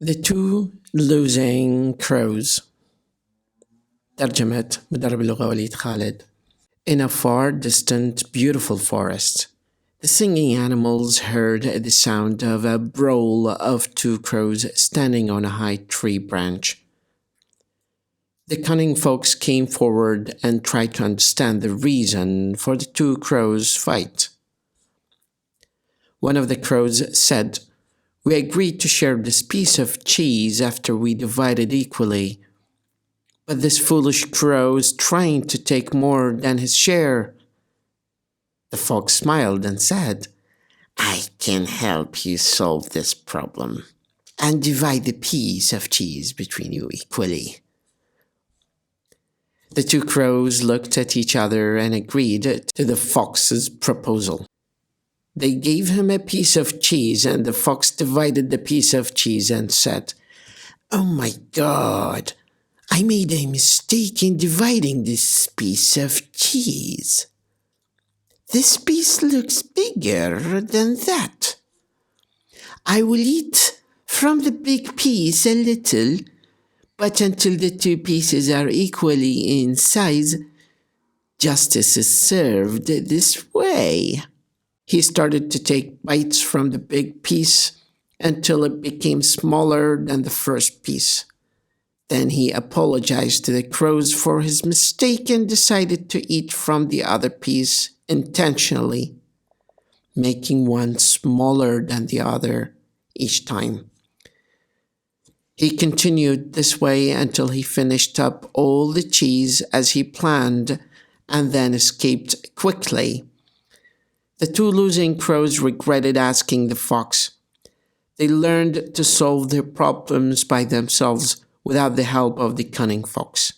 The Two Losing Crows. ترجمة مدرب اللغة وليد خالد. In a far distant beautiful forest, the singing animals heard the sound of a brawl of two crows standing on a high tree branch. The cunning folks came forward and tried to understand the reason for the two crows' fight. One of the crows said, "We agreed to share this piece of cheese after we divided equally. But this foolish crow is trying to take more than his share." The fox smiled and said, "I can help you solve this problem and divide the piece of cheese between you equally." The two crows looked at each other and agreed to the fox's proposal. They gave him a piece of cheese, and the fox divided the piece of cheese and said, "Oh my God, I made a mistake in dividing this piece of cheese. This piece looks bigger than that. I will eat from the big piece a little, but until the two pieces are equally in size, justice is served this way." He started to take bites from the big piece until it became smaller than the first piece. Then he apologized to the crows for his mistake and decided to eat from the other piece intentionally, making one smaller than the other each time. He continued this way until he finished up all the cheese as he planned and then escaped quickly. The two losing crows regretted asking the fox. They learned to solve their problems by themselves without the help of the cunning fox.